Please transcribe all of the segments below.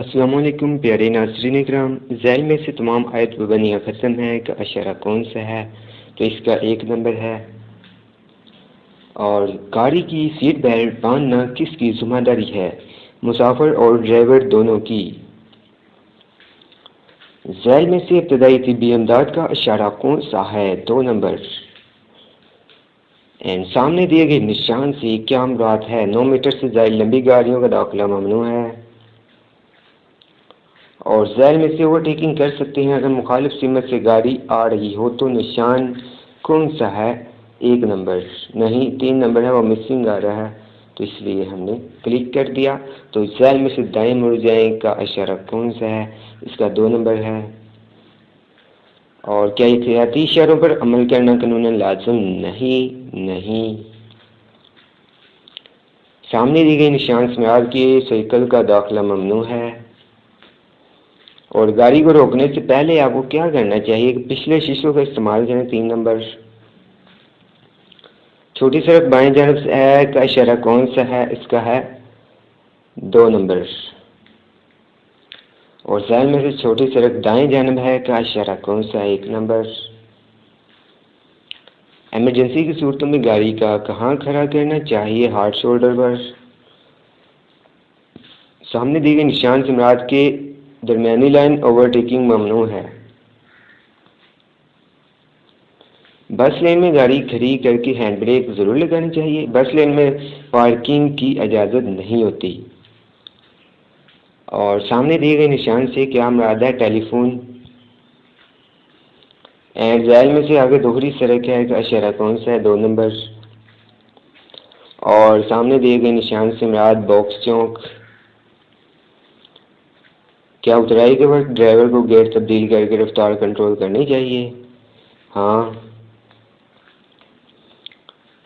السلام علیکم پیارے ناظرین اکرام، ذیل میں سے تمام آیت مبنیہ ختم ہے کہ اشارہ کون سا ہے؟ تو اس کا 1 نمبر ہے۔ اور گاڑی کی سیٹ بیلٹ باندھنا کس کی ذمہ داری ہے؟ مسافر اور ڈرائیور دونوں کی۔ ذیل میں سے ابتدائی طبی امداد کا اشارہ کون سا ہے؟ 2 نمبر۔ سامنے دیے گئے نشان سے کیا مراد ہے؟ 9 میٹر سے زائد لمبی گاڑیوں کا داخلہ ممنوع ہے۔ اور ذیل میں سے اوورٹیکنگ کر سکتے ہیں اگر مخالف سمت سے گاڑی آ رہی ہو تو نشان کون سا ہے؟ 1 نمبر۔ نہیں 3 نمبر ہے، وہ مسنگ آ رہا ہے تو اس لیے ہم نے کلک کر دیا۔ تو ذیل میں سے دائیں مڑ جائیں کا اشارہ کون سا ہے؟ اس کا 2 نمبر ہے۔ اور کیا احتیاطی اشاروں پر عمل کرنا قانوناً لازم؟ نہیں۔ سامنے دی گئی نشان سے مراد کے سائیکل کا داخلہ ممنوع ہے۔ اور گاڑی کو روکنے سے پہلے آپ کو کیا کرنا چاہیے کہ پچھلے شیشوں کا استعمال کریں، 3 نمبر۔ چھوٹی سڑک بائیں جانب سے ہے کا اشارہ کون سا ہے؟ اس کا ہے 2 نمبر۔ اور ذیل میں سے چھوٹی سڑک دائیں جانب ہے کا اشارہ کون سا ہے؟ 1 نمبر۔ ایمرجنسی کی صورتوں میں گاڑی کا کہاں کھڑا کرنا چاہیے؟ ہارڈ شولڈر پر۔ سامنے دی گئی نشان سے مراد کے درمیانی لائن اوورٹیکنگ ممنوع ہے۔ بس لین میں گاڑی کھڑی کر کے ہینڈ بریک ضرور لگانی چاہیے۔ بس لین میں پارکنگ کی اجازت نہیں ہوتی۔ اور سامنے دیے گئے نشان سے کیا مراد ہے؟ ٹیلی فون۔ ذیل میں سے آگے دوہری سڑک ہے کا اشارہ کون سا ہے؟ 2 نمبر۔ اور سامنے دیے گئے نشان سے مراد باکس چوک۔ کیا اترائی کے وقت ڈرائیور کو گیئر تبدیل کر کے رفتار کنٹرول کرنی چاہیے؟ ہاں۔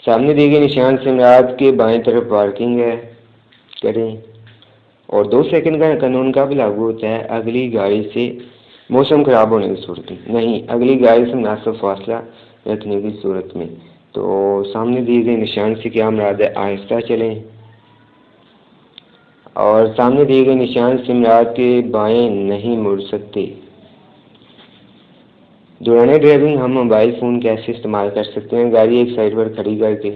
سامنے دیے گئے نشان سے مراد کے بائیں طرف پارکنگ ہے، کریں۔ اور 2 سیکنڈ کا قانون کب لاگو ہوتا ہے؟ اگلی گاڑی سے موسم خراب ہونے کی صورت میں، نہیں اگلی گاڑی سے مناسب فاصلہ رکھنے کی صورت میں۔ تو سامنے دیے گئے نشان سے کیا مراد ہے؟ آہستہ چلیں۔ اور سامنے دیے گئے نشان سے مراد کے بائیں نہیں مڑ سکتے۔ دوران ڈرائیونگ ہم موبائل فون کیسے استعمال کر سکتے ہیں؟ گاڑی ایک سائڈ پر کھڑی کر کے۔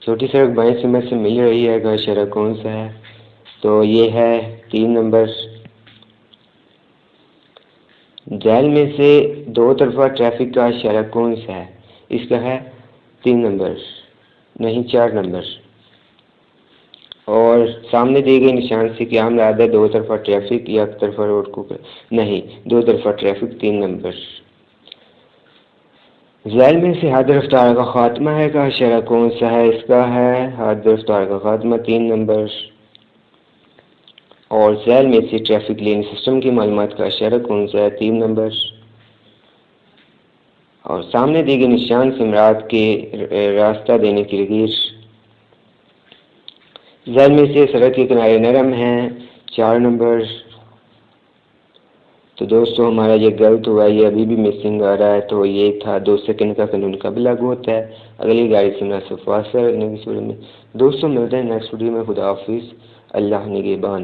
چھوٹی سڑک بائیں سمت سے مل رہی ہے کا اشارہ کون سا ہے؟ تو یہ ہے 3 نمبر۔ ذیل میں سے 2 طرفہ ٹریفک کا اشارہ کون سا ہے؟ اس کا ہے 3 نمبر، نہیں 4 نمبر۔ اور سامنے دیے گئے نشان سے کیا مراد ہے؟ 2 طرفہ ٹریفک یا ایک طرفہ روڈ کو نہیں 2 طرفہ ٹریفک، 3 نمبر۔ ذیل میں سے حد رفتار کا خاتمہ ہے کا اشارہ کون سا ہے؟ اس کا ہے حد رفتار کا خاتمہ، 3 نمبر۔ اور ذیل میں سے ٹریفک لین سسٹم کی معلومات کا اشارہ کون سا ہے؟ 3 نمبر۔ اور سامنے دی گئی نشان سے مراد کے راستہ دینے کی لکیر۔ ذیل میں سے سڑک کے کنارے نرم ہیں، 4 نمبر۔ تو دوستو ہمارا یہ غلط ہوا، یہ ابھی بھی مسنگ آ رہا ہے، تو یہ تھا 2 سیکنڈ کا قانون کب لاگو ہوتا ہے؟ اگلی گاڑی سے مناسب فاصلہ رکھنے کی صورت میں۔ دوستو ملتے ہیں نیکسٹ ویڈیو میں۔ خدا حافظ، اللہ نگہبان۔